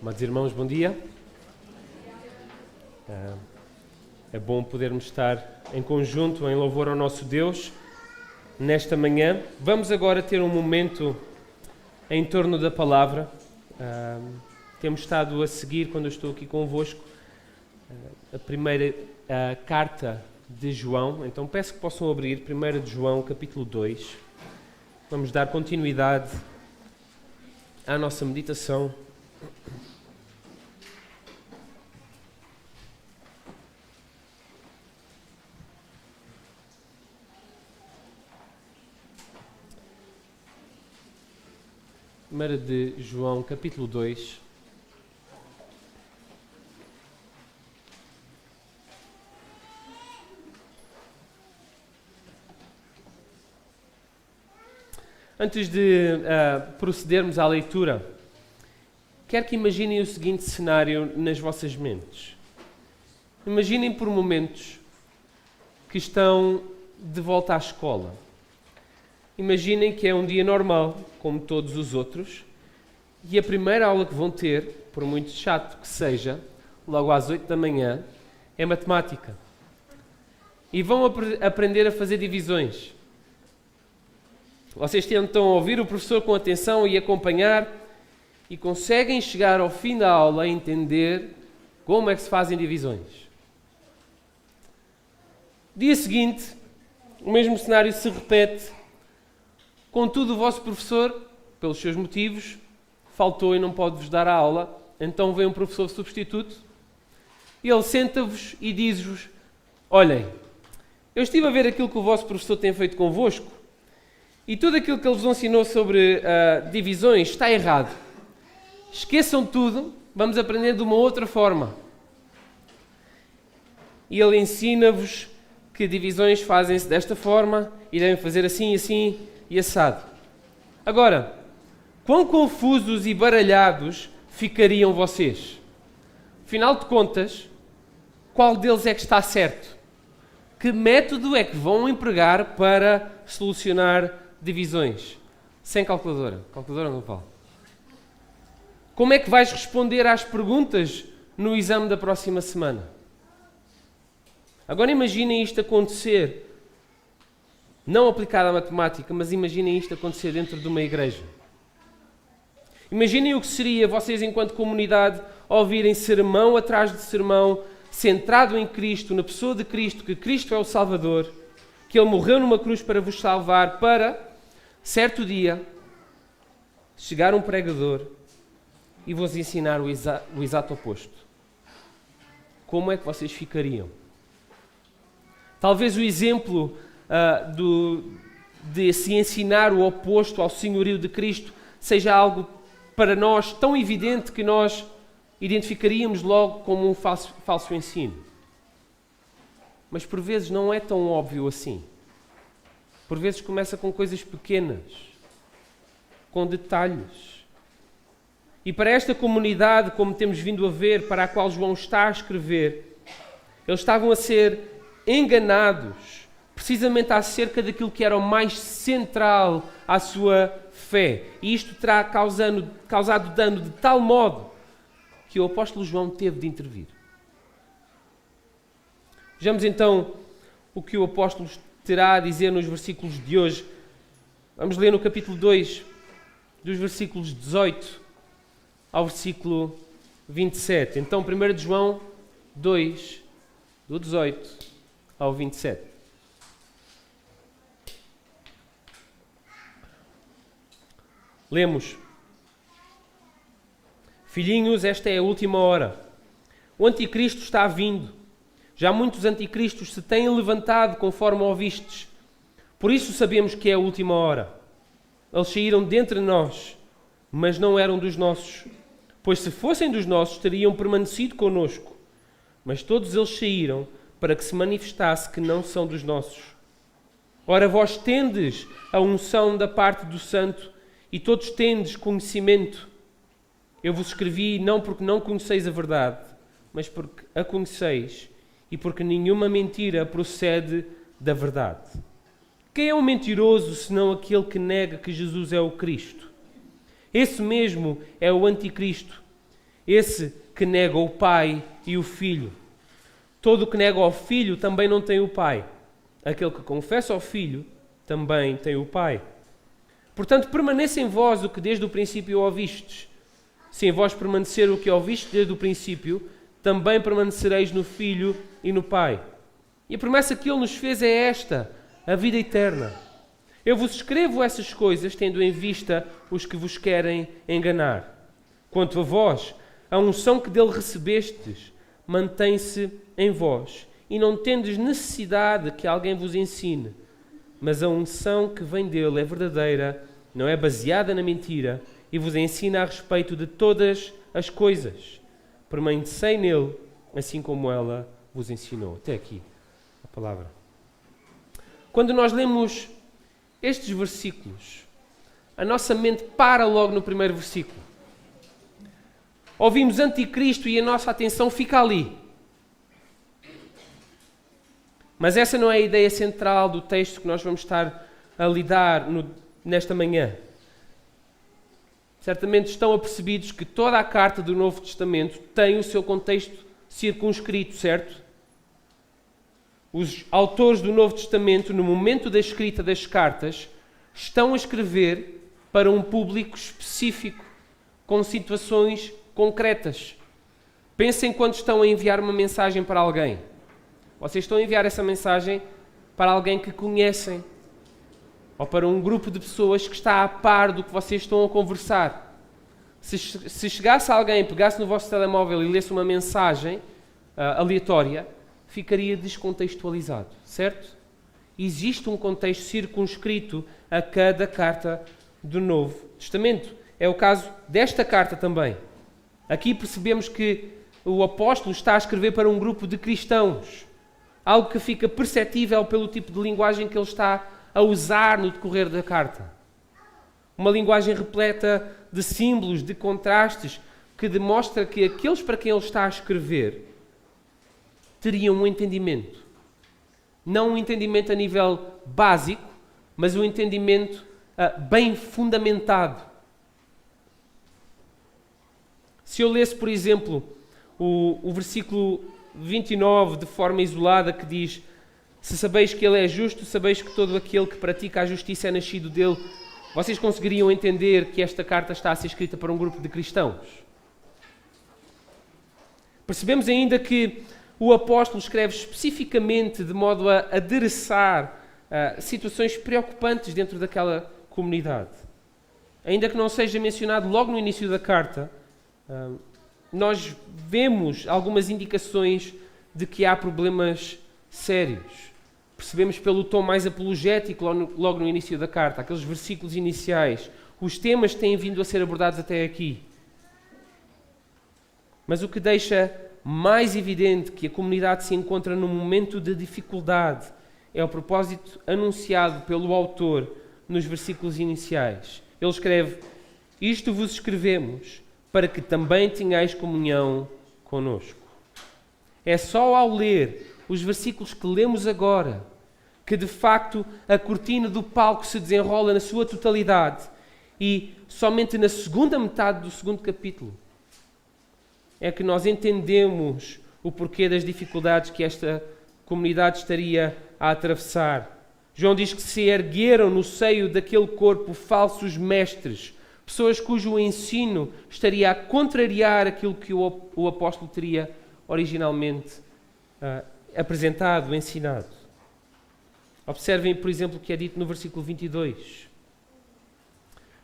Amados irmãos, bom dia. É bom podermos estar em conjunto, em louvor ao nosso Deus, nesta manhã. Vamos agora ter um momento em torno da palavra. Temos estado a seguir, quando eu estou aqui convosco, a primeira carta de João. Então peço que possam abrir 1 de João, capítulo 2. Vamos dar continuidade à nossa meditação. Primeira de João, capítulo 2. Antes de procedermos à leitura, quero que imaginem o seguinte cenário nas vossas mentes. Imaginem por momentos que estão de volta à escola. Imaginem que é um dia normal, como todos os outros, e a primeira aula que vão ter, por muito chato que seja, logo às 8 da manhã, é matemática. E vão aprender a fazer divisões. Vocês tentam ouvir o professor com atenção e acompanhar, e conseguem chegar ao fim da aula a entender como é que se fazem divisões. Dia seguinte, o mesmo cenário se repete. Contudo, o vosso professor, pelos seus motivos, faltou e não pode vos dar a aula. Então vem um professor substituto e ele senta-vos e diz-vos: olhem, eu estive a ver aquilo que o vosso professor tem feito convosco e tudo aquilo que ele vos ensinou sobre divisões está errado. Esqueçam tudo, vamos aprender de uma outra forma. E ele ensina-vos que divisões fazem-se desta forma e devem fazer assim, assim e assado. Agora, quão confusos e baralhados ficariam vocês? Afinal de contas, qual deles é que está certo? Que método é que vão empregar para solucionar divisões? Sem calculadora. Calculadora não vale. Como é que vais responder às perguntas no exame da próxima semana? Agora imaginem isto acontecer. Não aplicado à matemática, mas imaginem isto acontecer dentro de uma igreja. Imaginem o que seria vocês, enquanto comunidade, ouvirem sermão atrás de sermão, centrado em Cristo, na pessoa de Cristo, que Cristo é o Salvador, que Ele morreu numa cruz para vos salvar, para, certo dia, chegar um pregador e vos ensinar o exato oposto. Como é que vocês ficariam? Talvez o exemplo de se ensinar o oposto ao senhorio de Cristo seja algo para nós tão evidente que nós identificaríamos logo como um falso ensino. Mas por vezes não é tão óbvio assim. Por vezes começa com coisas pequenas, com detalhes. E para esta comunidade, como temos vindo a ver, para a qual João está a escrever, eles estavam a ser enganados precisamente acerca daquilo que era o mais central à sua fé. E isto terá causado dano de tal modo que o apóstolo João teve de intervir. Vejamos então o que o apóstolo terá a dizer nos versículos de hoje. Vamos ler no capítulo 2, dos versículos 18 ao versículo 27. Então, 1 de João 2, do 18 ao 27. Lemos: Filhinhos, esta é a última hora. O anticristo está vindo. Já muitos anticristos se têm levantado, conforme ouvistes. Por isso sabemos que é a última hora. Eles saíram dentre nós, mas não eram dos nossos. Pois se fossem dos nossos, teriam permanecido conosco. Mas todos eles saíram para que se manifestasse que não são dos nossos. Ora, vós tendes a unção da parte do Santo, e todos tendes conhecimento. Eu vos escrevi não porque não conheceis a verdade, mas porque a conheceis, e porque nenhuma mentira procede da verdade. Quem é um mentiroso, senão aquele que nega que Jesus é o Cristo? Esse mesmo é o anticristo. esse que nega o Pai e o Filho. Todo o que nega ao Filho também não tem o Pai. Aquele que confessa ao Filho também tem o Pai. Portanto, permaneça em vós o que desde o princípio ouvistes. Se em vós permanecer o que ouvistes desde o princípio, também permanecereis no Filho e no Pai. E a promessa que Ele nos fez é esta, a vida eterna. Eu vos escrevo essas coisas, tendo em vista os que vos querem enganar. Quanto a vós, a unção que dele recebestes mantém-se em vós, e não tendes necessidade que alguém vos ensine. Mas a unção que vem dele é verdadeira, não é baseada na mentira, e vos ensina a respeito de todas as coisas. Permanecei nele, assim como ela vos ensinou. Até aqui a palavra. Quando nós lemos estes versículos, a nossa mente para logo no primeiro versículo. Ouvimos anticristo e a nossa atenção fica ali. Mas essa não é a ideia central do texto que nós vamos estar a lidar nesta manhã. Certamente estão apercebidos que toda a carta do Novo Testamento tem o seu contexto circunscrito, certo? Os autores do Novo Testamento, no momento da escrita das cartas, estão a escrever para um público específico, com situações concretas. Pensem quando estão a enviar uma mensagem para alguém. Vocês estão a enviar essa mensagem para alguém que conhecem, ou para um grupo de pessoas que está a par do que vocês estão a conversar. Se chegasse alguém, pegasse no vosso telemóvel e lesse uma mensagem aleatória, ficaria descontextualizado, certo? Existe um contexto circunscrito a cada carta do Novo Testamento. É o caso desta carta também. Aqui percebemos que o apóstolo está a escrever para um grupo de cristãos. Algo que fica perceptível pelo tipo de linguagem que ele está a usar no decorrer da carta. Uma linguagem repleta de símbolos, de contrastes, que demonstra que aqueles para quem ele está a escrever teriam um entendimento. Não um entendimento a nível básico, mas um entendimento bem fundamentado. Se eu lesse, por exemplo, o versículo 29 de forma isolada, que diz: se sabeis que ele é justo, sabeis que todo aquele que pratica a justiça é nascido dele, vocês conseguiriam entender que esta carta está a ser escrita para um grupo de cristãos? Percebemos ainda que o apóstolo escreve especificamente de modo a adereçar situações preocupantes dentro daquela comunidade. Ainda que não seja mencionado logo no início da carta, nós vemos algumas indicações de que há problemas sérios. Percebemos pelo tom mais apologético logo no início da carta, aqueles versículos iniciais. Os temas têm vindo a ser abordados até aqui. Mas o que deixa mais evidente que a comunidade se encontra num momento de dificuldade é o propósito anunciado pelo autor nos versículos iniciais. Ele escreve: isto vos escrevemos para que também tenhais comunhão conosco. É só ao ler os versículos que lemos agora que, de facto, a cortina do palco se desenrola na sua totalidade, e somente na segunda metade do segundo capítulo é que nós entendemos o porquê das dificuldades que esta comunidade estaria a atravessar. João diz que se ergueram no seio daquele corpo falsos mestres, pessoas cujo ensino estaria a contrariar aquilo que o apóstolo teria originalmente apresentado, ensinado. Observem, por exemplo, o que é dito no versículo 22.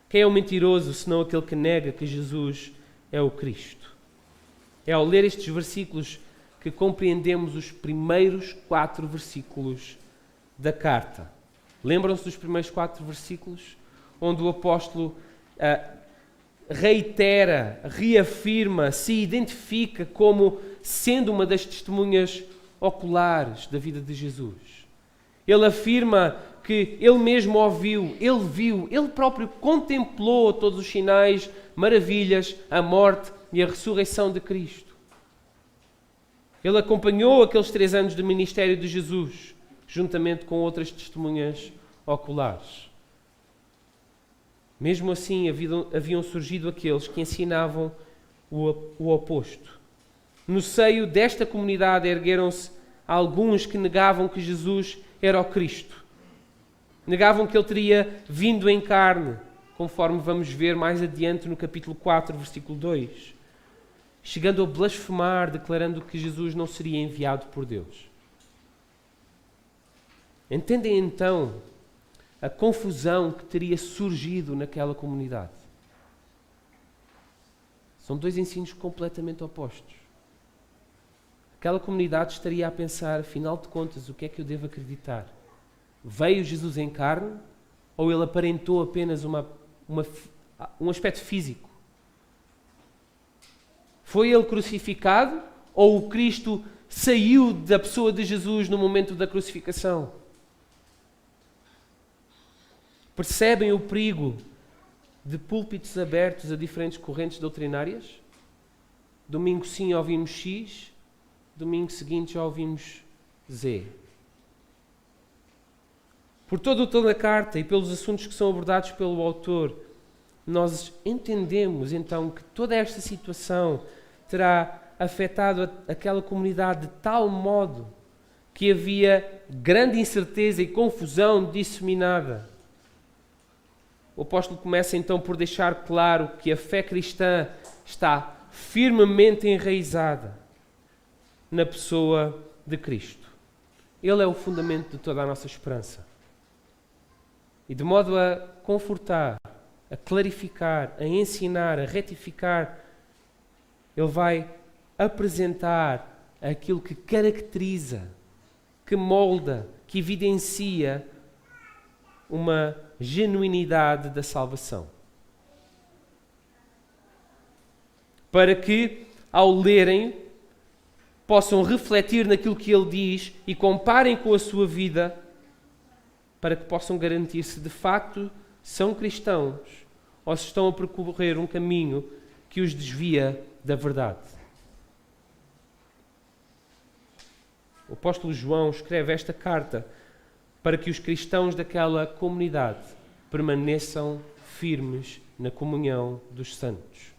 Quem é o mentiroso, senão aquele que nega que Jesus é o Cristo? É ao ler estes versículos que compreendemos os primeiros 4 versículos da carta. Lembram-se dos primeiros 4 versículos? Onde o apóstolo reitera, reafirma, se identifica como sendo uma das testemunhas oculares da vida de Jesus. Ele afirma que ele mesmo ouviu, ele viu, ele próprio contemplou todos os sinais, maravilhas, a morte e a ressurreição de Cristo. Ele acompanhou aqueles 3 anos de ministério de Jesus, juntamente com outras testemunhas oculares. Mesmo assim, haviam surgido aqueles que ensinavam o oposto. No seio desta comunidade ergueram-se alguns que negavam que Jesus era o Cristo. Negavam que ele teria vindo em carne, conforme vamos ver mais adiante no capítulo 4, versículo 2. Chegando a blasfemar, declarando que Jesus não seria enviado por Deus. Entendem então a confusão que teria surgido naquela comunidade? São dois ensinos completamente opostos. Aquela comunidade estaria a pensar, afinal de contas, o que é que eu devo acreditar? Veio Jesus em carne ou ele aparentou apenas um aspecto físico? Foi ele crucificado ou o Cristo saiu da pessoa de Jesus no momento da crucificação? Percebem o perigo de púlpitos abertos a diferentes correntes doutrinárias? Domingo sim ouvimos X, domingo seguinte já ouvimos Z. Por toda a carta e pelos assuntos que são abordados pelo autor, nós entendemos então que toda esta situação terá afetado aquela comunidade de tal modo que havia grande incerteza e confusão disseminada. O apóstolo começa então por deixar claro que a fé cristã está firmemente enraizada na pessoa de Cristo. Ele é o fundamento de toda a nossa esperança. E de modo a confortar, a clarificar, a ensinar, a retificar, ele vai apresentar aquilo que caracteriza, que molda, que evidencia uma genuinidade da salvação. Para que, ao lerem, possam refletir naquilo que ele diz e comparem com a sua vida, para que possam garantir se de facto são cristãos ou se estão a percorrer um caminho que os desvia da verdade. O apóstolo João escreve esta carta para que os cristãos daquela comunidade permaneçam firmes na comunhão dos santos.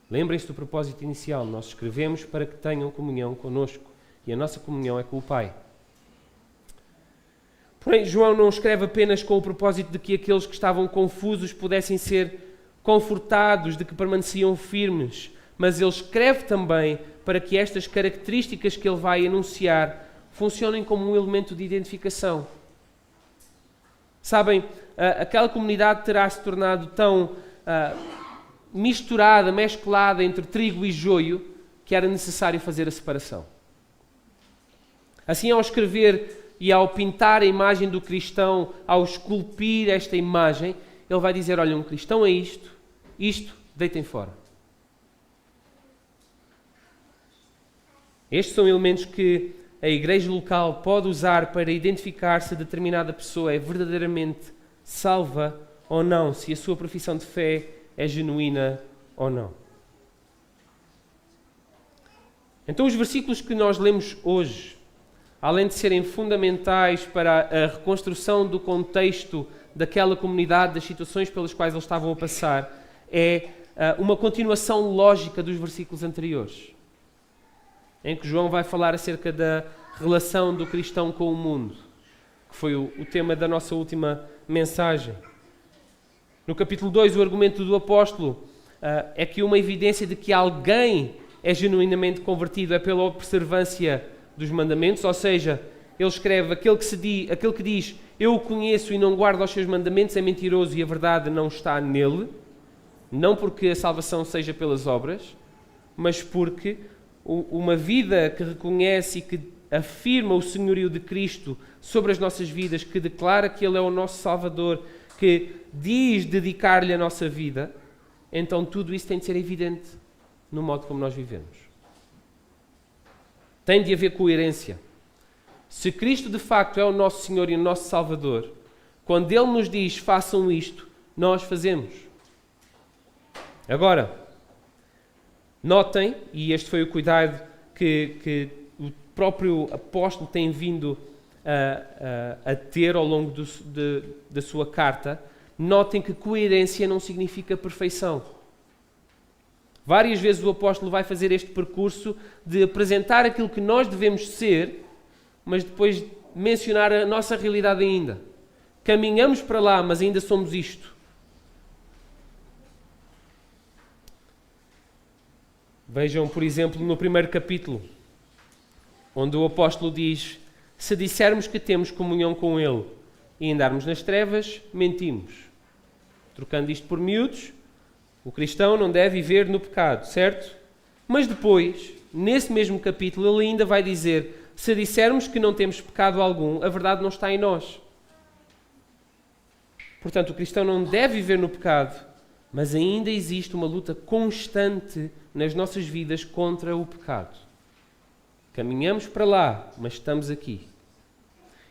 Lembrem-se do propósito inicial. Nós escrevemos para que tenham comunhão conosco e a nossa comunhão é com o Pai. Porém, João não escreve apenas com o propósito de que aqueles que estavam confusos pudessem ser confortados, de que permaneciam firmes, mas ele escreve também para que estas características que ele vai enunciar funcionem como um elemento de identificação. Sabem, aquela comunidade terá se tornado tão misturada, mesclada entre trigo e joio, que era necessário fazer a separação. Assim, ao escrever e ao pintar a imagem do cristão, ao esculpir esta imagem, ele vai dizer, olha, um cristão é isto deitem fora. Estes são elementos que a igreja local pode usar para identificar se determinada pessoa é verdadeiramente salva ou não, se a sua profissão de fé é genuína ou não. Então, os versículos que nós lemos hoje, além de serem fundamentais para a reconstrução do contexto daquela comunidade, das situações pelas quais eles estavam a passar, é uma continuação lógica dos versículos anteriores, em que João vai falar acerca da relação do cristão com o mundo, que foi o tema da nossa última mensagem. No capítulo 2, o argumento do apóstolo é que uma evidência de que alguém é genuinamente convertido é pela observância dos mandamentos, ou seja, ele escreve aquele que diz eu o conheço e não guarda os seus mandamentos é mentiroso e a verdade não está nele, não porque a salvação seja pelas obras, mas porque uma vida que reconhece e que afirma o senhorio de Cristo sobre as nossas vidas, que declara que Ele é o nosso Salvador, que diz dedicar-lhe a nossa vida, então tudo isso tem de ser evidente no modo como nós vivemos. Tem de haver coerência. Se Cristo de facto é o nosso Senhor e o nosso Salvador, quando Ele nos diz façam isto, nós fazemos. Agora, notem, e este foi o cuidado que o próprio apóstolo tem vindo a ter ao longo da sua carta, notem que coerência não significa perfeição. Várias vezes o apóstolo vai fazer este percurso de apresentar aquilo que nós devemos ser, mas depois mencionar a nossa realidade ainda. Caminhamos para lá, mas ainda somos isto. Vejam, por exemplo, no primeiro capítulo, onde o apóstolo diz: se dissermos que temos comunhão com Ele e andarmos nas trevas, mentimos. Trocando isto por miúdos, o cristão não deve viver no pecado, certo? Mas depois, nesse mesmo capítulo, ele ainda vai dizer: se dissermos que não temos pecado algum, a verdade não está em nós. Portanto, o cristão não deve viver no pecado, mas ainda existe uma luta constante nas nossas vidas contra o pecado. Caminhamos para lá, mas estamos aqui.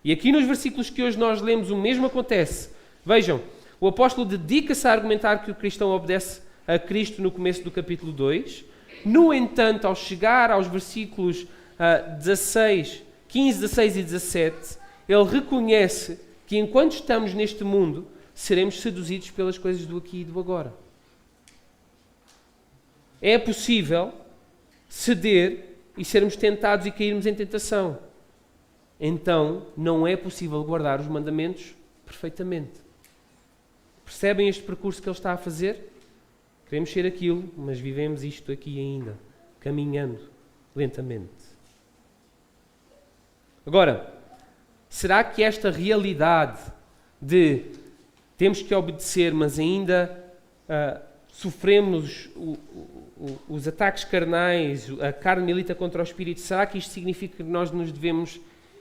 E aqui nos versículos que hoje nós lemos, o mesmo acontece. Vejam, o apóstolo dedica-se a argumentar que o cristão obedece a Cristo no começo do capítulo 2. No entanto, ao chegar aos versículos 15, 16 e 17, ele reconhece que enquanto estamos neste mundo, seremos seduzidos pelas coisas do aqui e do agora. É possível ceder e sermos tentados e cairmos em tentação. Então, não é possível guardar os mandamentos perfeitamente. Percebem este percurso que ele está a fazer? Queremos ser aquilo, mas vivemos isto aqui ainda, caminhando lentamente. Agora, será que esta realidade de temos que obedecer, mas ainda sofremos os ataques carnais, a carne milita contra o espírito, será que isto significa que nós nos devemos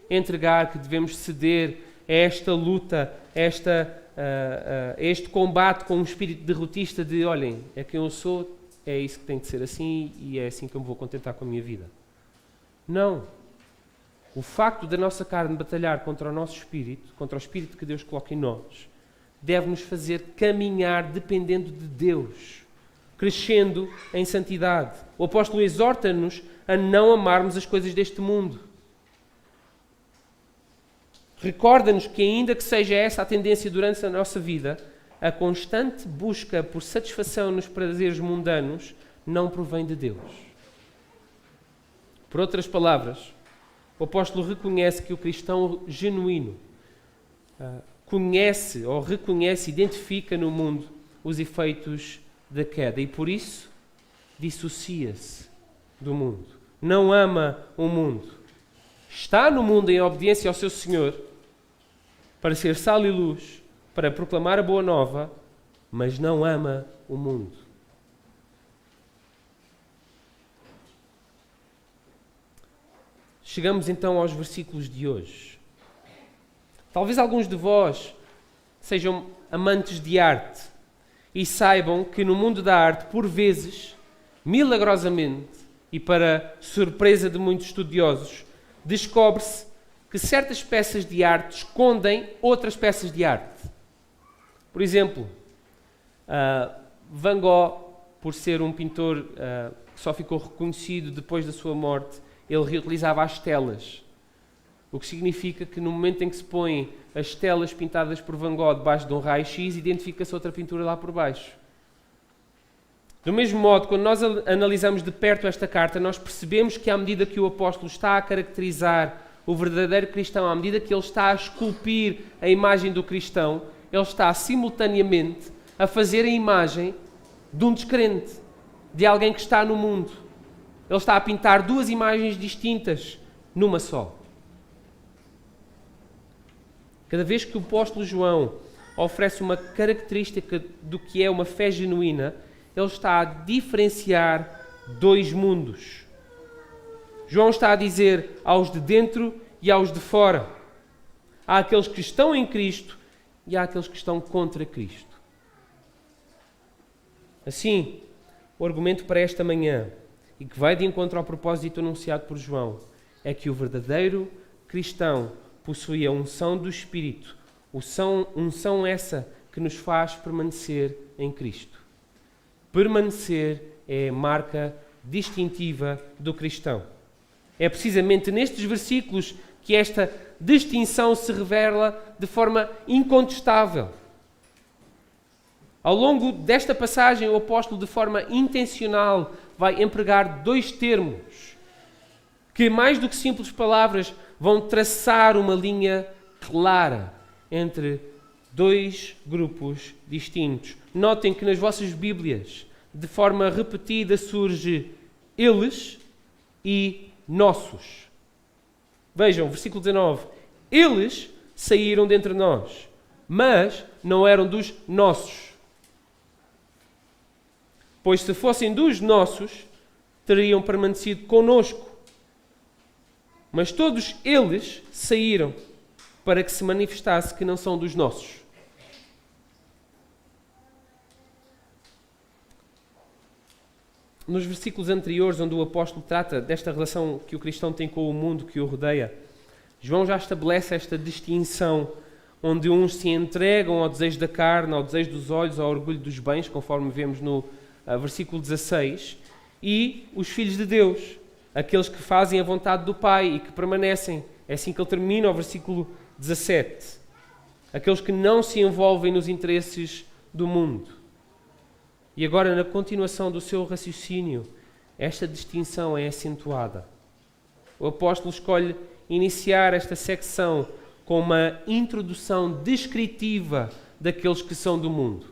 entregar, que devemos ceder a esta luta, a este combate com um espírito derrotista de, olhem, é quem eu sou, é isso que tem de ser assim e é assim que eu me vou contentar com a minha vida? Não. O facto da nossa carne batalhar contra o nosso espírito, contra o espírito que Deus coloca em nós, deve-nos fazer caminhar dependendo de Deus, crescendo em santidade. O apóstolo exorta-nos a não amarmos as coisas deste mundo. Recorda-nos que, ainda que seja essa a tendência durante a nossa vida, a constante busca por satisfação nos prazeres mundanos não provém de Deus. Por outras palavras, o apóstolo reconhece que o cristão genuíno conhece ou reconhece, identifica no mundo os efeitos da queda e, por isso, dissocia-se do mundo. Não ama o mundo. Está no mundo em obediência ao seu Senhor, para ser sal e luz, para proclamar a boa nova, mas não ama o mundo. Chegamos então aos versículos de hoje. Talvez alguns de vós sejam amantes de arte e saibam que no mundo da arte, por vezes, milagrosamente, e para surpresa de muitos estudiosos, descobre-se que certas peças de arte escondem outras peças de arte. Por exemplo, Van Gogh, por ser um pintor que só ficou reconhecido depois da sua morte, ele reutilizava as telas. O que significa que no momento em que se põem as telas pintadas por Van Gogh debaixo de um raio-x, identifica-se outra pintura lá por baixo. Do mesmo modo, quando nós analisamos de perto esta carta, nós percebemos que à medida que o apóstolo está a caracterizar o verdadeiro cristão, à medida que ele está a esculpir a imagem do cristão, ele está simultaneamente a fazer a imagem de um descrente, de alguém que está no mundo. Ele está a pintar duas imagens distintas numa só. Cada vez que o apóstolo João oferece uma característica do que é uma fé genuína, ele está a diferenciar dois mundos. João está a dizer aos de dentro e aos de fora. Há aqueles que estão em Cristo e há aqueles que estão contra Cristo. Assim, o argumento para esta manhã, e que vai de encontro ao propósito anunciado por João, é que o verdadeiro cristão possui a unção do Espírito, unção essa que nos faz permanecer em Cristo. Permanecer é a marca distintiva do cristão. É precisamente nestes versículos que esta distinção se revela de forma incontestável. Ao longo desta passagem, o apóstolo, de forma intencional, vai empregar dois termos que, mais do que simples palavras, vão traçar uma linha clara entre dois grupos distintos. Notem que nas vossas Bíblias, de forma repetida, surge eles e nossos. Vejam, versículo 19. Eles saíram dentre nós, mas não eram dos nossos. Pois se fossem dos nossos, teriam permanecido conosco. Mas todos eles saíram para que se manifestasse que não são dos nossos. Nos versículos anteriores, onde o apóstolo trata desta relação que o cristão tem com o mundo que o rodeia, João já estabelece esta distinção, onde uns se entregam ao desejo da carne, ao desejo dos olhos, ao orgulho dos bens, conforme vemos no versículo 16, e os filhos de Deus, aqueles que fazem a vontade do Pai e que permanecem. É assim que ele termina o versículo 17. Aqueles que não se envolvem nos interesses do mundo. E agora, na continuação do seu raciocínio, esta distinção é acentuada. O apóstolo escolhe iniciar esta secção com uma introdução descritiva daqueles que são do mundo.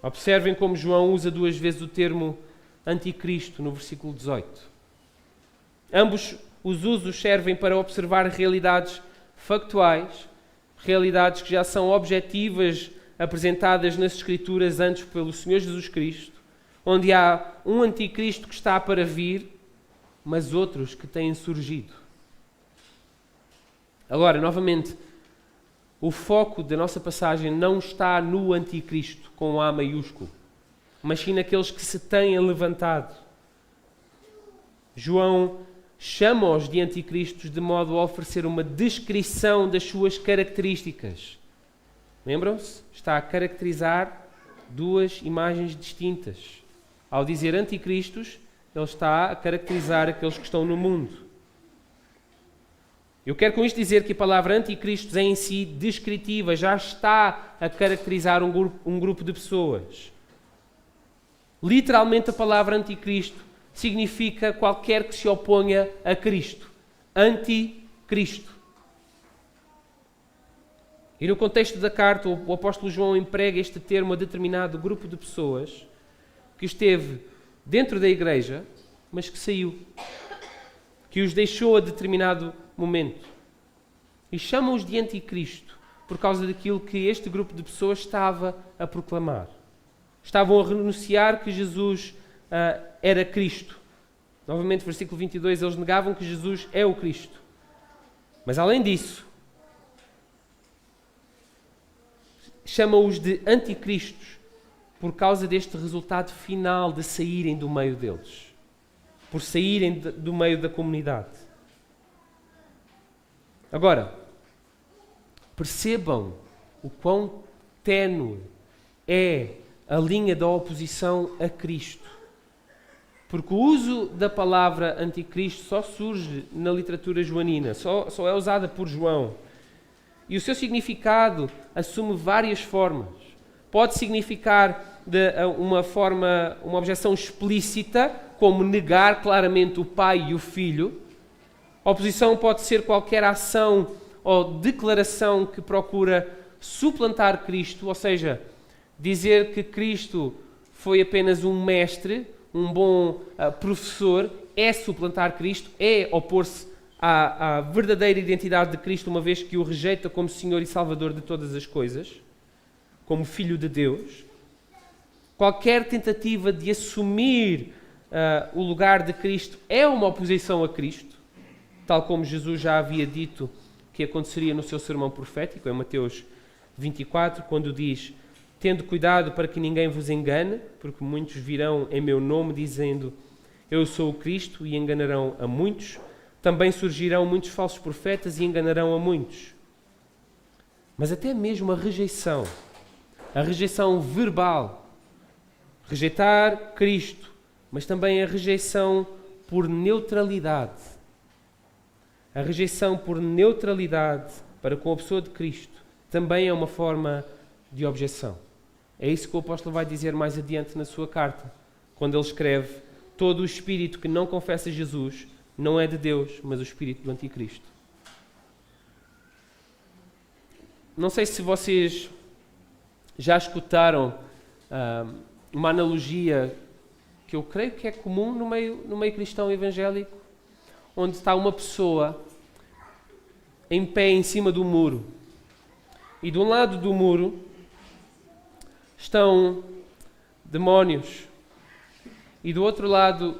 Observem como João usa duas vezes o termo anticristo no versículo 18. Ambos os usos servem para observar realidades factuais, realidades que já são objetivas, apresentadas nas Escrituras antes pelo Senhor Jesus Cristo, onde há um anticristo que está para vir, mas outros que têm surgido. Agora, novamente, o foco da nossa passagem não está no anticristo, com A maiúsculo, mas sim naqueles que se têm levantado. João chama-os de anticristos de modo a oferecer uma descrição das suas características. Lembram-se? Está a caracterizar duas imagens distintas. Ao dizer anticristos, ele está a caracterizar aqueles que estão no mundo. Eu quero com isto dizer que a palavra anticristos é em si descritiva, já está a caracterizar um grupo de pessoas. Literalmente a palavra anticristo significa qualquer que se oponha a Cristo. Anticristo. E no contexto da carta, o apóstolo João emprega este termo a determinado grupo de pessoas que esteve dentro da igreja, mas que saiu, que os deixou a determinado momento. E chama-os de anticristo por causa daquilo que este grupo de pessoas estava a proclamar. Estavam a renunciar que Jesus era Cristo. Novamente, versículo 22, eles negavam que Jesus é o Cristo. Mas além disso, chama-os de anticristos por causa deste resultado final de saírem do meio deles. Por saírem do meio da comunidade. Agora, percebam o quão ténue é a linha da oposição a Cristo. Porque o uso da palavra anticristo só surge na literatura joanina, só é usada por João. E o seu significado assume várias formas. Pode significar uma objeção explícita, como negar claramente o pai e o filho. A oposição pode ser qualquer ação ou declaração que procura suplantar Cristo, ou seja, dizer que Cristo foi apenas um mestre, um bom professor, é suplantar Cristo, é opor-se à verdadeira identidade de Cristo, uma vez que o rejeita como Senhor e Salvador de todas as coisas, como Filho de Deus. Qualquer tentativa de assumir o lugar de Cristo é uma oposição a Cristo, tal como Jesus já havia dito que aconteceria no seu sermão profético, em Mateus 24, quando diz: tendo cuidado para que ninguém vos engane, porque muitos virão em meu nome dizendo eu sou o Cristo e enganarão a muitos. Também surgirão muitos falsos profetas e enganarão a muitos. Mas até mesmo a rejeição verbal, rejeitar Cristo, mas também a rejeição por neutralidade. A rejeição por neutralidade para com a pessoa de Cristo também é uma forma de objeção. É isso que o apóstolo vai dizer mais adiante na sua carta, quando ele escreve: todo o espírito que não confessa Jesus não é de Deus, mas o espírito do anticristo. Não sei se vocês já escutaram uma analogia que eu creio que é comum no meio cristão evangélico, onde está uma pessoa em pé em cima do muro. E de um lado do muro estão demónios. E do outro lado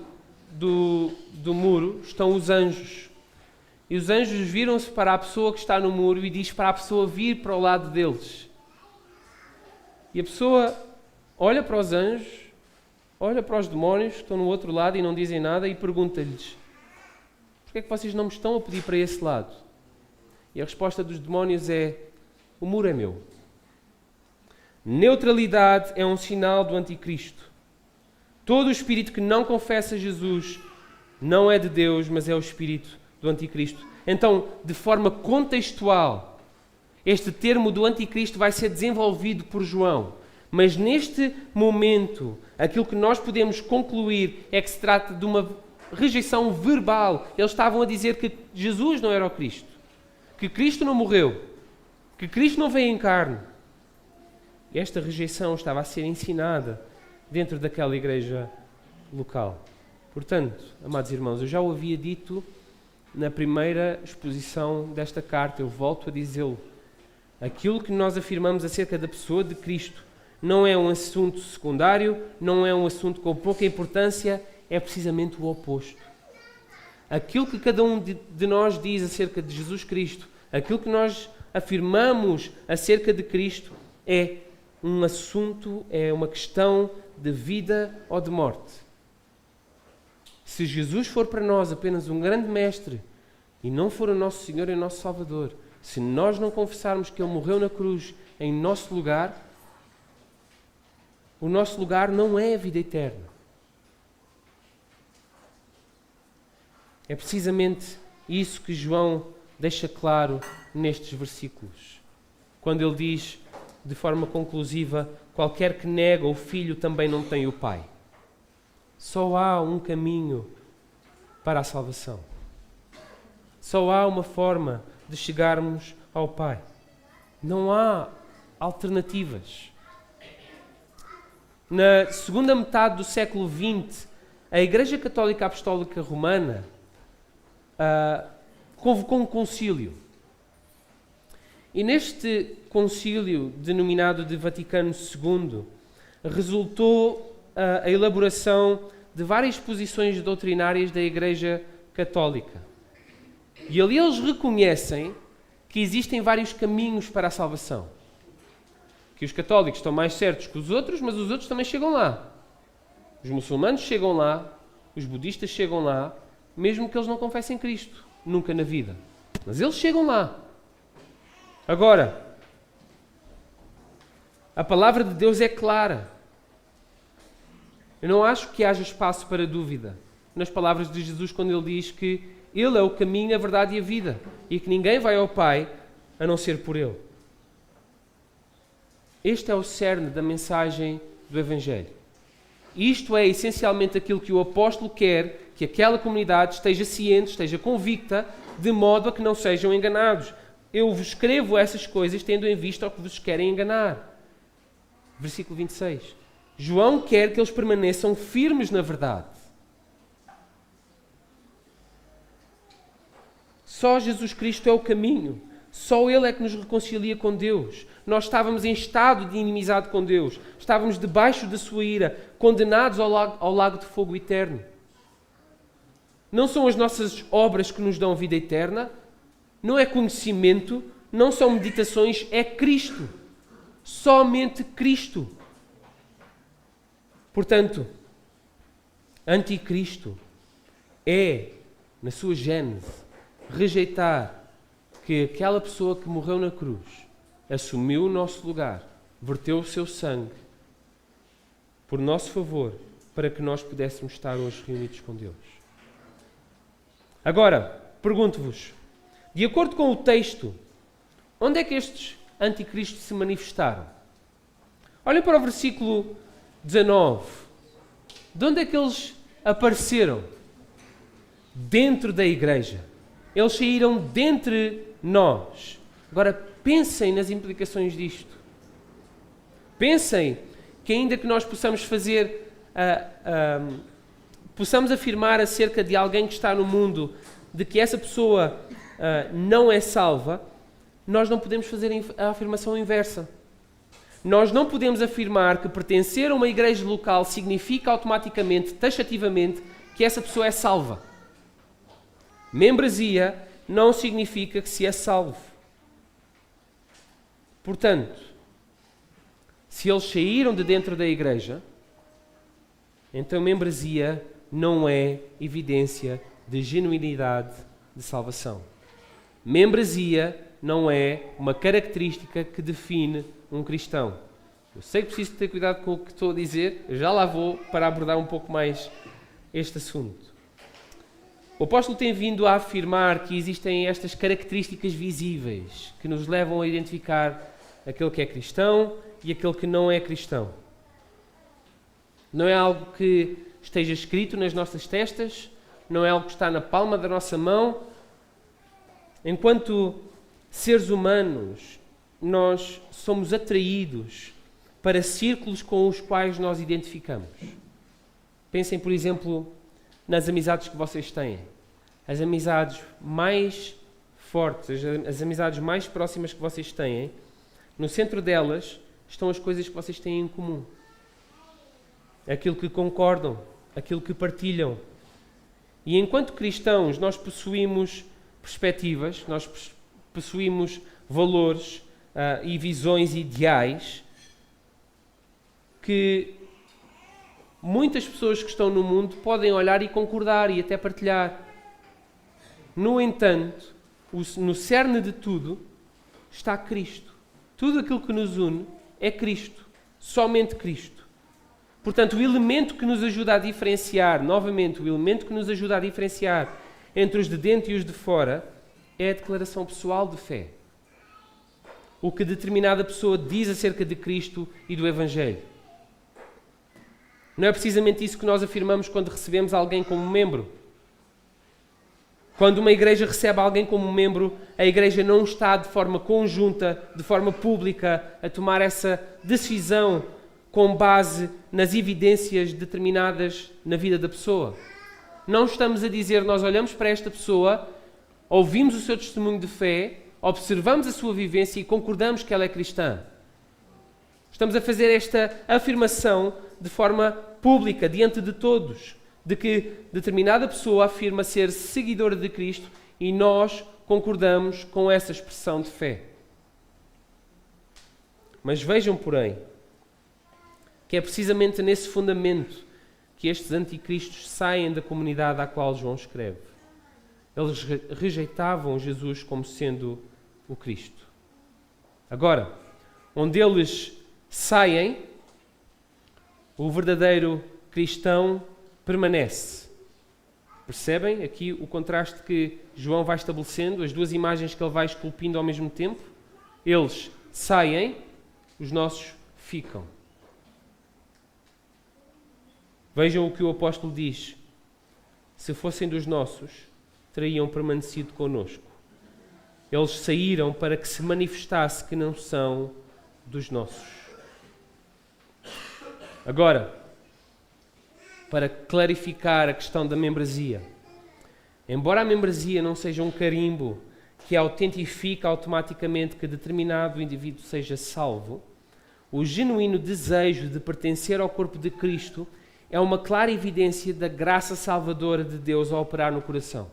do muro estão os anjos. E os anjos viram-se para a pessoa que está no muro e diz para a pessoa vir para o lado deles. E a pessoa olha para os anjos, olha para os demónios que estão no outro lado e não dizem nada e pergunta-lhes: porquê é que vocês não me estão a pedir para esse lado? E a resposta dos demónios é: o muro é meu. Neutralidade é um sinal do anticristo. Todo o espírito que não confessa Jesus não é de Deus, mas é o espírito do anticristo. Então, de forma contextual, este termo do anticristo vai ser desenvolvido por João. Mas neste momento, aquilo que nós podemos concluir é que se trata de uma rejeição verbal. Eles estavam a dizer que Jesus não era o Cristo, que Cristo não morreu, que Cristo não veio em carne. Esta rejeição estava a ser ensinada dentro daquela igreja local. Portanto, amados irmãos, eu já o havia dito na primeira exposição desta carta, eu volto a dizê-lo. Aquilo que nós afirmamos acerca da pessoa de Cristo não é um assunto secundário, não é um assunto com pouca importância, é precisamente o oposto. Aquilo que cada um de nós diz acerca de Jesus Cristo, aquilo que nós afirmamos acerca de Cristo é um assunto, é uma questão de vida ou de morte. Se Jesus for para nós apenas um grande mestre e não for o nosso Senhor e o nosso Salvador, se nós não confessarmos que Ele morreu na cruz em nosso lugar, o nosso lugar não é a vida eterna. É precisamente isso que João deixa claro nestes versículos. Quando ele diz, de forma conclusiva: qualquer que nega o Filho também não tem o Pai. Só há um caminho para a salvação. Só há uma forma de chegarmos ao Pai. Não há alternativas. Na segunda metade do século XX, a Igreja Católica Apostólica Romana convocou um concílio. E neste concílio, denominado de Vaticano II, resultou a elaboração de várias posições doutrinárias da Igreja Católica. E ali eles reconhecem que existem vários caminhos para a salvação. Que os católicos estão mais certos que os outros, mas os outros também chegam lá. Os muçulmanos chegam lá, os budistas chegam lá, mesmo que eles não confessem Cristo, nunca na vida. Mas eles chegam lá. Agora, a palavra de Deus é clara. Eu não acho que haja espaço para dúvida nas palavras de Jesus quando Ele diz que Ele é o caminho, a verdade e a vida e que ninguém vai ao Pai a não ser por Ele. Este é o cerne da mensagem do Evangelho. Isto é essencialmente aquilo que o apóstolo quer que aquela comunidade esteja ciente, esteja convicta, de modo a que não sejam enganados. Eu vos escrevo essas coisas tendo em vista o que vos querem enganar. Versículo 26. João quer que eles permaneçam firmes na verdade. Só Jesus Cristo é o caminho. Só Ele é que nos reconcilia com Deus. Nós estávamos em estado de inimizade com Deus. Estávamos debaixo da sua ira, condenados ao lago de fogo eterno. Não são as nossas obras que nos dão vida eterna, não é conhecimento, não são meditações, é Cristo. Somente Cristo. Portanto, anticristo é, na sua gênese, rejeitar que aquela pessoa que morreu na cruz assumiu o nosso lugar, verteu o seu sangue por nosso favor, para que nós pudéssemos estar hoje reunidos com Deus. Agora, pergunto-vos, de acordo com o texto, onde é que estes anticristos se manifestaram? Olhem para o versículo 19. De onde é que eles apareceram? Dentro da igreja. Eles saíram dentre nós. Agora pensem nas implicações disto. Pensem que ainda que nós possamos fazer, possamos afirmar acerca de alguém que está no mundo, de que essa pessoa não é salva, nós não podemos fazer a afirmação inversa. Nós não podemos afirmar que pertencer a uma igreja local significa automaticamente, taxativamente, que essa pessoa é salva. Membresia não significa que se é salvo. Portanto, se eles saíram de dentro da igreja, então membresia não é evidência de genuinidade de salvação. Membresia não é uma característica que define um cristão. Eu sei que preciso ter cuidado com o que estou a dizer, eu já lá vou para abordar um pouco mais este assunto. O apóstolo tem vindo a afirmar que existem estas características visíveis que nos levam a identificar aquele que é cristão e aquele que não é cristão. Não é algo que esteja escrito nas nossas testas, não é algo que está na palma da nossa mão. Enquanto seres humanos, nós somos atraídos para círculos com os quais nós identificamos. Pensem, por exemplo, nas amizades que vocês têm. As amizades mais fortes, as amizades mais próximas que vocês têm, no centro delas estão as coisas que vocês têm em comum. Aquilo que concordam, aquilo que partilham. E enquanto cristãos, nós possuímos perspectivas, nós possuímos valores e visões ideais que muitas pessoas que estão no mundo podem olhar e concordar e até partilhar. No entanto, no cerne de tudo está Cristo. Tudo aquilo que nos une é Cristo. Somente Cristo. Portanto, o elemento que nos ajuda a diferenciar, novamente, o elemento que nos ajuda a diferenciar entre os de dentro e os de fora é a declaração pessoal de fé. O que determinada pessoa diz acerca de Cristo e do Evangelho. Não é precisamente isso que nós afirmamos quando recebemos alguém como membro. Quando uma igreja recebe alguém como membro, a igreja não está de forma conjunta, de forma pública, a tomar essa decisão com base nas evidências determinadas na vida da pessoa. Não estamos a dizer, nós olhamos para esta pessoa, ouvimos o seu testemunho de fé, observamos a sua vivência e concordamos que ela é cristã. Estamos a fazer esta afirmação de forma pública, diante de todos, de que determinada pessoa afirma ser seguidora de Cristo e nós concordamos com essa expressão de fé. Mas vejam, porém, que é precisamente nesse fundamento que estes anticristos saem da comunidade à qual João escreve. Eles rejeitavam Jesus como sendo o Cristo. Agora, onde eles saem, o verdadeiro cristão permanece. Percebem aqui o contraste que João vai estabelecendo, as duas imagens que ele vai esculpindo ao mesmo tempo? Eles saem, os nossos ficam. Vejam o que o apóstolo diz. Se fossem dos nossos, teriam permanecido conosco. Eles saíram para que se manifestasse que não são dos nossos. Agora, para clarificar a questão da membresia. Embora a membresia não seja um carimbo que autentifica automaticamente que determinado indivíduo seja salvo, o genuíno desejo de pertencer ao corpo de Cristo é uma clara evidência da graça salvadora de Deus a operar no coração.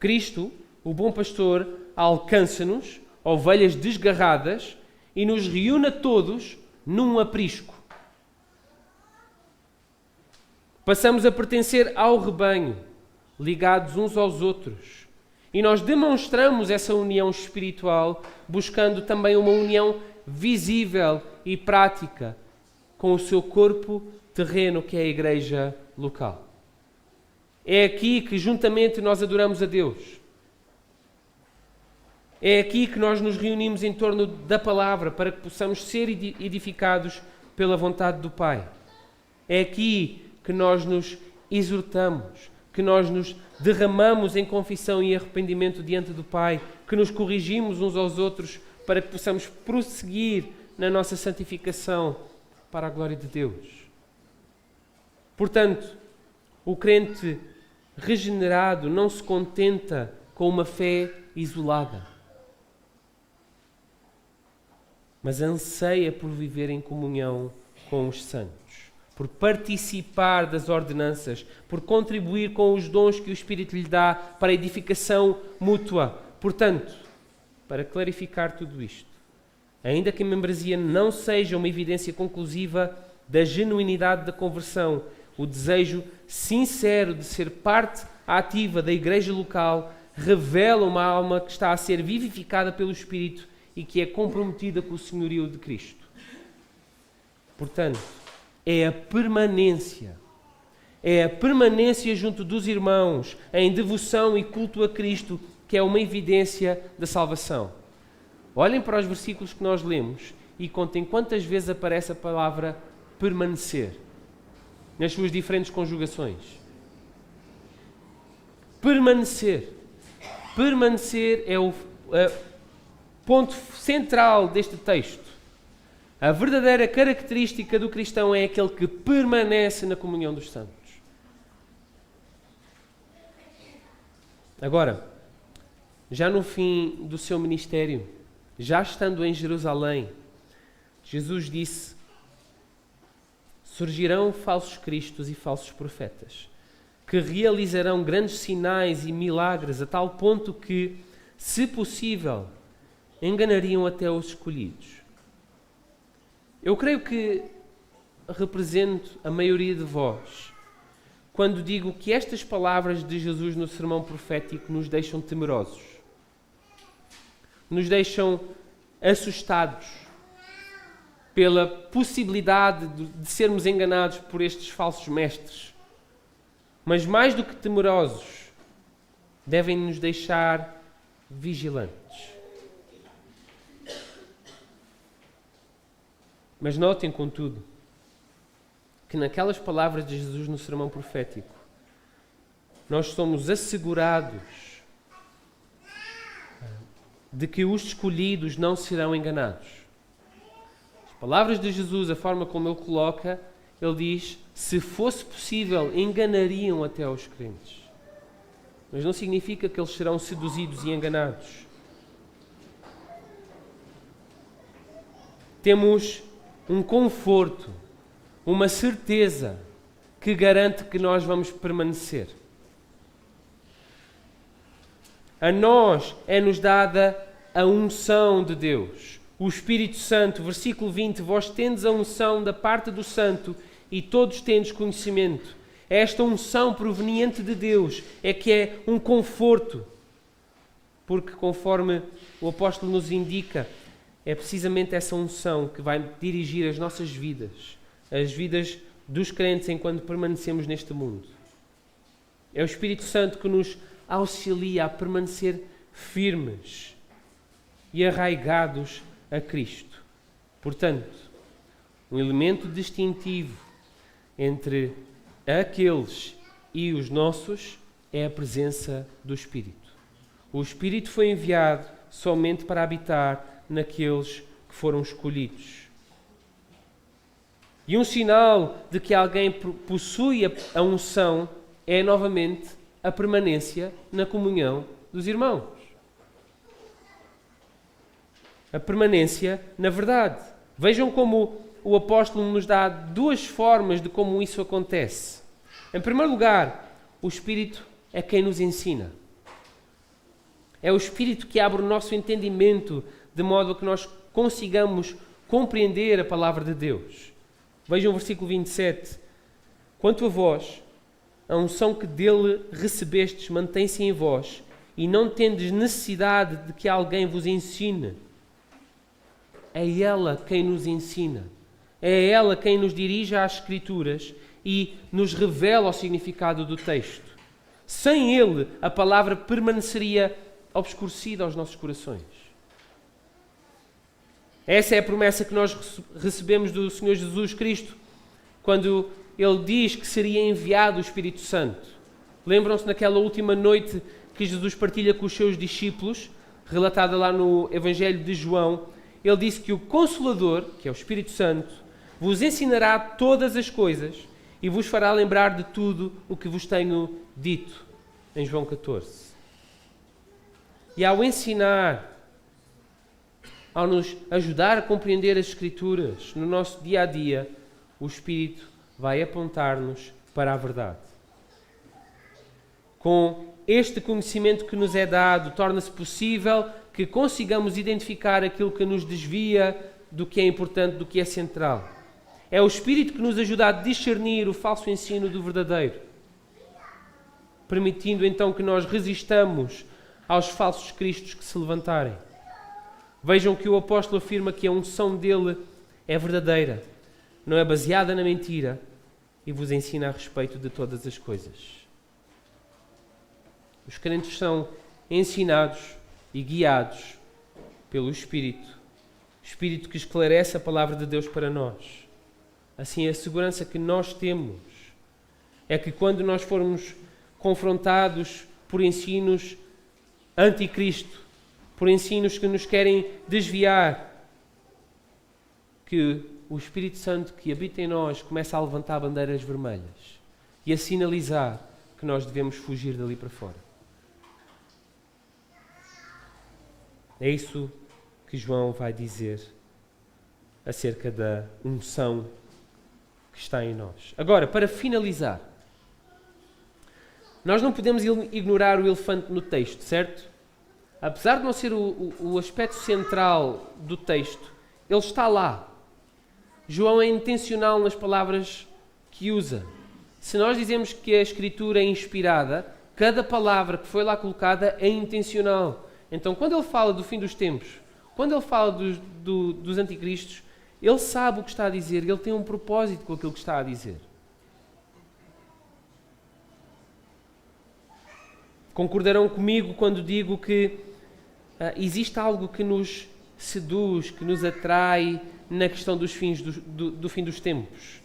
Cristo, o bom pastor, alcança-nos, ovelhas desgarradas, e nos reúne a todos num aprisco. Passamos a pertencer ao rebanho, ligados uns aos outros. E nós demonstramos essa união espiritual, buscando também uma união visível e prática com o seu corpo terreno, que é a igreja local. É aqui que juntamente nós adoramos a Deus. É aqui que nós nos reunimos em torno da palavra para que possamos ser edificados pela vontade do Pai. É aqui que nós nos exortamos, que nós nos derramamos em confissão e arrependimento diante do Pai, que nos corrigimos uns aos outros para que possamos prosseguir na nossa santificação para a glória de Deus. Portanto, o crente regenerado não se contenta com uma fé isolada, mas anseia por viver em comunhão com os santos, por participar das ordenanças, por contribuir com os dons que o Espírito lhe dá para a edificação mútua. Portanto, para clarificar tudo isto, ainda que a membresia não seja uma evidência conclusiva da genuinidade da conversão, o desejo sincero de ser parte ativa da igreja local revela uma alma que está a ser vivificada pelo Espírito e que é comprometida com o senhorio de Cristo. Portanto, é a permanência junto dos irmãos, em devoção e culto a Cristo, que é uma evidência da salvação. Olhem para os versículos que nós lemos e contem quantas vezes aparece a palavra permanecer, nas suas diferentes conjugações. Permanecer. Permanecer é o ponto central deste texto. A verdadeira característica do cristão é aquele que permanece na comunhão dos santos. Agora, já no fim do seu ministério, já estando em Jerusalém, Jesus disse: surgirão falsos cristos e falsos profetas, que realizarão grandes sinais e milagres a tal ponto que, se possível, enganariam até os escolhidos. Eu creio que represento a maioria de vós quando digo que estas palavras de Jesus no sermão profético nos deixam temerosos, nos deixam assustados pela possibilidade de sermos enganados por estes falsos mestres. Mas mais do que temerosos, devem nos deixar vigilantes. Mas notem, contudo, que naquelas palavras de Jesus no sermão profético, nós somos assegurados de que os escolhidos não serão enganados. As palavras de Jesus, a forma como ele coloca, ele diz: se fosse possível, enganariam até aos crentes. Mas não significa que eles serão seduzidos e enganados. Temos um conforto, uma certeza que garante que nós vamos permanecer. A nós é-nos dada a unção de Deus, o Espírito Santo. Versículo 20: vós tendes a unção da parte do Santo e todos tendes conhecimento. Esta unção proveniente de Deus é que é um conforto, porque conforme o apóstolo nos indica, é precisamente essa unção que vai dirigir as nossas vidas, as vidas dos crentes enquanto permanecemos neste mundo. É o Espírito Santo que nos auxilia a permanecer firmes e arraigados a Cristo. Portanto, um elemento distintivo entre aqueles e os nossos é a presença do Espírito. O Espírito foi enviado somente para habitar naqueles que foram escolhidos. E um sinal de que alguém possui a unção é, novamente, a permanência na comunhão dos irmãos. A permanência na verdade. Vejam como o apóstolo nos dá duas formas de como isso acontece. Em primeiro lugar, o Espírito é quem nos ensina. É o Espírito que abre o nosso entendimento de modo a que nós consigamos compreender a palavra de Deus. Vejam o versículo 27. Quanto a vós, a unção que dele recebestes mantém-se em vós, e não tendes necessidade de que alguém vos ensine. É ela quem nos ensina. É ela quem nos dirige às Escrituras e nos revela o significado do texto. Sem ele, a palavra permaneceria obscurecida aos nossos corações. Essa é a promessa que nós recebemos do Senhor Jesus Cristo, quando Ele diz que seria enviado o Espírito Santo. Lembram-se naquela última noite que Jesus partilha com os seus discípulos, relatada lá no Evangelho de João, Ele disse que o Consolador, que é o Espírito Santo, vos ensinará todas as coisas e vos fará lembrar de tudo o que vos tenho dito, em João 14. E ao ensinar, ao nos ajudar a compreender as Escrituras no nosso dia-a-dia, o Espírito vai apontar-nos para a verdade. Com este conhecimento que nos é dado, torna-se possível que consigamos identificar aquilo que nos desvia do que é importante, do que é central. É o Espírito que nos ajuda a discernir o falso ensino do verdadeiro, permitindo então que nós resistamos aos falsos cristos que se levantarem. Vejam que o apóstolo afirma que a unção dele é verdadeira, não é baseada na mentira, e vos ensina a respeito de todas as coisas. Os crentes são ensinados e guiados pelo Espírito. Espírito que esclarece a palavra de Deus para nós. Assim, a segurança que nós temos é que quando nós formos confrontados por ensinos anticristo, por ensinos que nos querem desviar, que o Espírito Santo que habita em nós começa a levantar bandeiras vermelhas e a sinalizar que nós devemos fugir dali para fora. É isso que João vai dizer acerca da unção que está em nós. Agora, para finalizar, nós não podemos ignorar o elefante no texto, certo? Apesar de não ser o aspecto central do texto, ele está lá. João é intencional nas palavras que usa. Se nós dizemos que a Escritura é inspirada, cada palavra que foi lá colocada é intencional. Então, quando ele fala do fim dos tempos, quando ele fala dos anticristos, ele sabe o que está a dizer, ele tem um propósito com aquilo que está a dizer. Concordarão comigo quando digo que existe algo que nos seduz, que nos atrai na questão dos fins do fim dos tempos.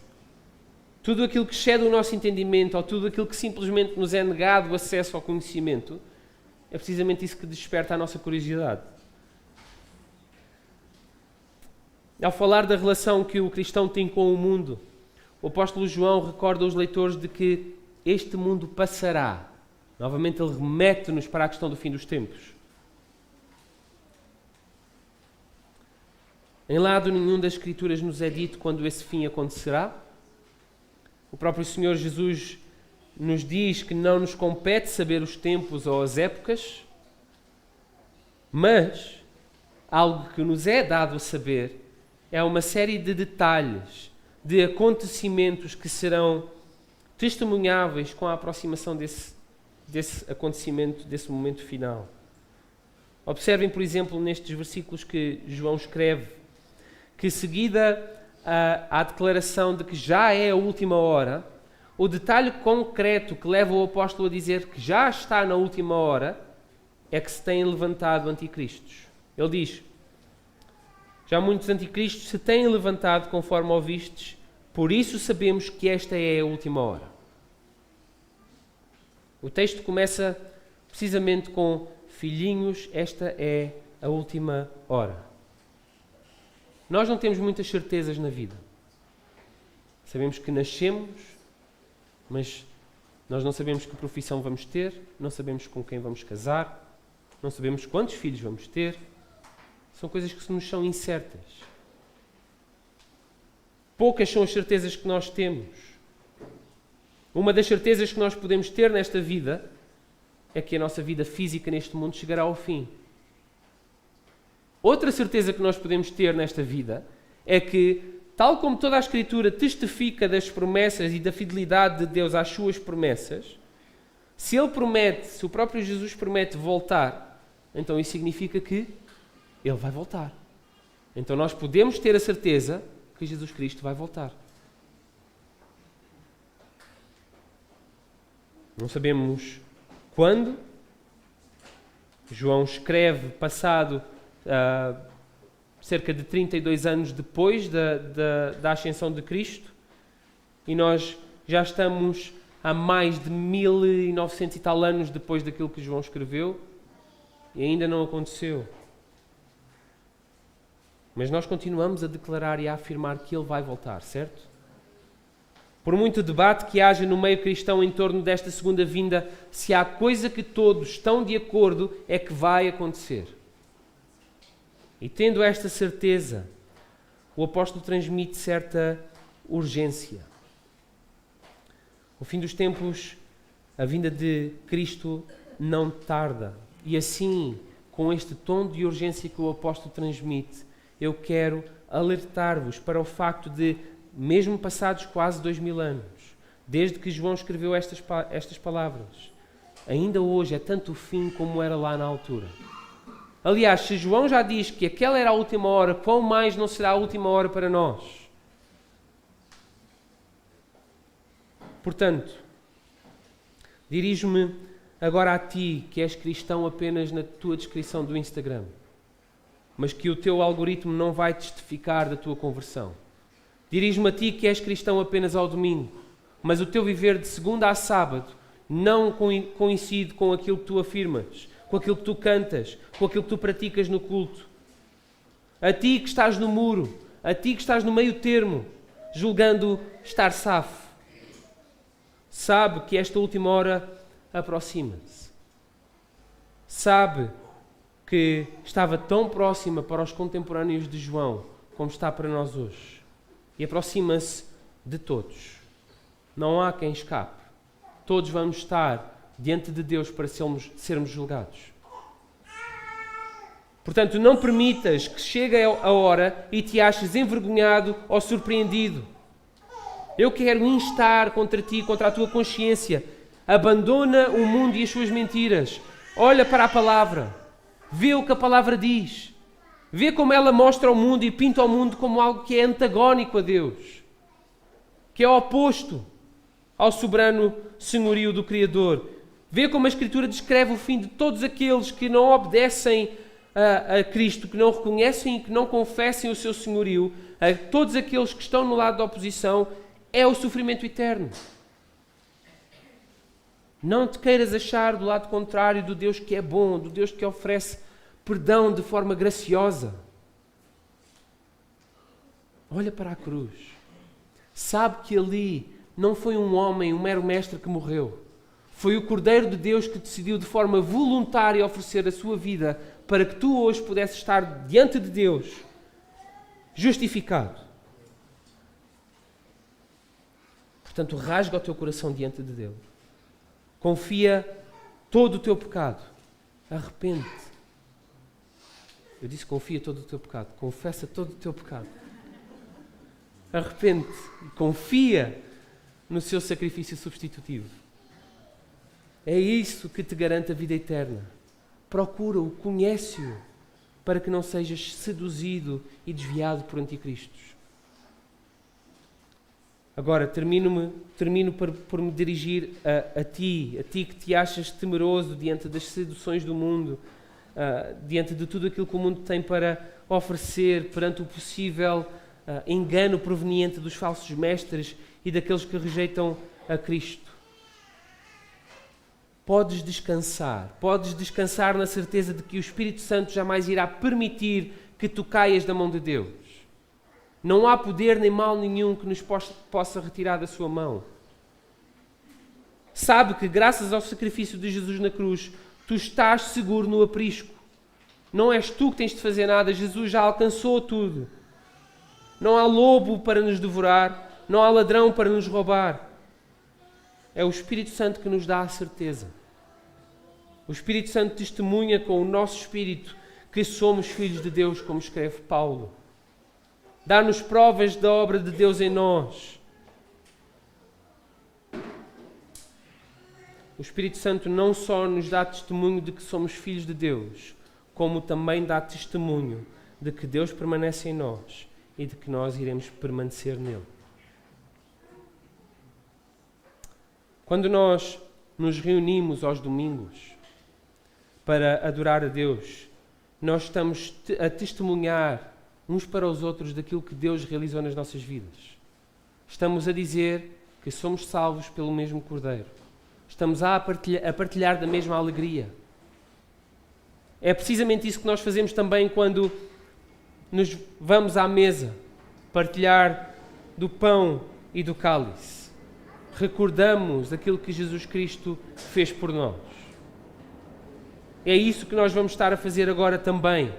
Tudo aquilo que excede o nosso entendimento, ou tudo aquilo que simplesmente nos é negado o acesso ao conhecimento, é precisamente isso que desperta a nossa curiosidade. Ao falar da relação que o cristão tem com o mundo, o apóstolo João recorda os leitores de que este mundo passará. Novamente ele remete-nos para a questão do fim dos tempos. Em lado nenhum das Escrituras nos é dito quando esse fim acontecerá. O próprio Senhor Jesus nos diz que não nos compete saber os tempos ou as épocas, mas algo que nos é dado a saber é uma série de detalhes, de acontecimentos que serão testemunháveis com a aproximação desse acontecimento, desse momento final. Observem, por exemplo, nestes versículos que João escreve, que seguida à declaração de que já é a última hora, o detalhe concreto que leva o apóstolo a dizer que já está na última hora é que se têm levantado anticristos. Ele diz: já muitos anticristos se têm levantado conforme ouvistes, por isso sabemos que esta é a última hora. O texto começa precisamente com: filhinhos, esta é a última hora. Nós não temos muitas certezas na vida. Sabemos que nascemos, mas nós não sabemos que profissão vamos ter, não sabemos com quem vamos casar, não sabemos quantos filhos vamos ter. São coisas que nos são incertas. Poucas são as certezas que nós temos. Uma das certezas que nós podemos ter nesta vida é que a nossa vida física neste mundo chegará ao fim. Outra certeza que nós podemos ter nesta vida é que, tal como toda a Escritura testifica das promessas e da fidelidade de Deus às suas promessas, se Ele promete, se o próprio Jesus promete voltar, então isso significa que Ele vai voltar. Então nós podemos ter a certeza que Jesus Cristo vai voltar. Não sabemos quando, João escreve passado cerca de 32 anos depois da ascensão de Cristo, e nós já estamos há mais de 1900 e tal anos depois daquilo que João escreveu, e ainda não aconteceu. Mas nós continuamos a declarar e a afirmar que Ele vai voltar, certo? Por muito debate que haja no meio cristão em torno desta segunda vinda, se há coisa que todos estão de acordo é que vai acontecer. E tendo esta certeza, o apóstolo transmite certa urgência. O fim dos tempos, a vinda de Cristo não tarda. E assim, com este tom de urgência que o apóstolo transmite, eu quero alertar-vos para o facto de, mesmo passados quase 2000 anos, desde que João escreveu estas palavras, ainda hoje é tanto o fim como era lá na altura. Aliás, se João já diz que aquela era a última hora, quão mais não será a última hora para nós? Portanto, dirijo-me agora a ti, que és cristão apenas na tua descrição do Instagram, mas que o teu algoritmo não vai testificar da tua conversão. Dirijo-me a ti, que és cristão apenas ao domingo, mas o teu viver de segunda a sábado não coincide com aquilo que tu afirmas, com aquilo que tu cantas, com aquilo que tu praticas no culto. A ti que estás no muro, a ti que estás no meio termo, julgando estar safo, sabe que esta última hora aproxima-se. Sabe que estava tão próxima para os contemporâneos de João como está para nós hoje. E aproxima-se de todos. Não há quem escape. Todos vamos estar diante de Deus para sermos julgados. Portanto, não permitas que chegue a hora e te aches envergonhado ou surpreendido. Eu quero instar contra ti, contra a tua consciência. Abandona o mundo e as suas mentiras. Olha para a palavra. Vê o que a palavra diz. Vê como ela mostra o mundo e pinta o mundo como algo que é antagónico a Deus. Que é oposto ao soberano senhorio do Criador. Vê como a Escritura descreve o fim de todos aqueles que não obedecem a Cristo, que não reconhecem e que não confessem o seu senhorio. A todos aqueles que estão no lado da oposição, é o sofrimento eterno. Não te queiras achar do lado contrário do Deus que é bom, do Deus que oferece perdão de forma graciosa. Olha para a cruz. Sabe que ali não foi um homem, um mero mestre que morreu. Foi o Cordeiro de Deus que decidiu de forma voluntária oferecer a sua vida para que tu hoje pudesses estar diante de Deus, justificado. Portanto, rasga o teu coração diante de Deus. Confia todo o teu pecado. Arrepende-te. Eu disse confia todo o teu pecado. Confessa todo o teu pecado. Arrepende-te e confia no seu sacrifício substitutivo. É isso que te garante a vida eterna. Procura-o, conhece-o, para que não sejas seduzido e desviado por anticristos. Agora, termino por me dirigir a ti que te achas temeroso diante das seduções do mundo, diante de tudo aquilo que o mundo tem para oferecer, perante o possível engano proveniente dos falsos mestres e daqueles que rejeitam a Cristo. Podes descansar na certeza de que o Espírito Santo jamais irá permitir que tu caias da mão de Deus. Não há poder nem mal nenhum que nos possa retirar da sua mão. Sabe que graças ao sacrifício de Jesus na cruz, tu estás seguro no aprisco. Não és tu que tens de fazer nada, Jesus já alcançou tudo. Não há lobo para nos devorar, não há ladrão para nos roubar. É o Espírito Santo que nos dá a certeza. O Espírito Santo testemunha com o nosso espírito que somos filhos de Deus, como escreve Paulo. Dá-nos provas da obra de Deus em nós. O Espírito Santo não só nos dá testemunho de que somos filhos de Deus, como também dá testemunho de que Deus permanece em nós e de que nós iremos permanecer nele. Quando nós nos reunimos aos domingos para adorar a Deus, nós estamos a testemunhar uns para os outros daquilo que Deus realizou nas nossas vidas. Estamos a dizer que somos salvos pelo mesmo Cordeiro. Estamos a partilhar da mesma alegria. É precisamente isso que nós fazemos também quando nos vamos à mesa, partilhar do pão e do cálice. Recordamos aquilo que Jesus Cristo fez por nós. É isso que nós vamos estar a fazer agora também.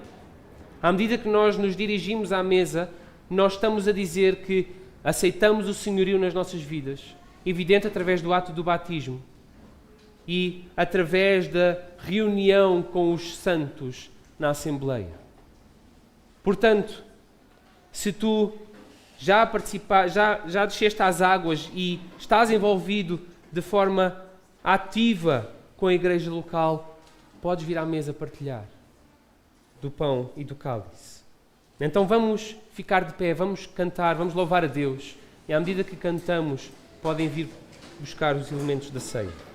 À medida que nós nos dirigimos à mesa, nós estamos a dizer que aceitamos o senhorio nas nossas vidas, evidente através do ato do batismo e através da reunião com os santos na Assembleia. Portanto, se tu já desceste às águas e estás envolvido de forma ativa com a igreja local, podes vir à mesa partilhar do pão e do cálice. Então vamos ficar de pé, vamos cantar, vamos louvar a Deus. E à medida que cantamos, podem vir buscar os elementos da ceia.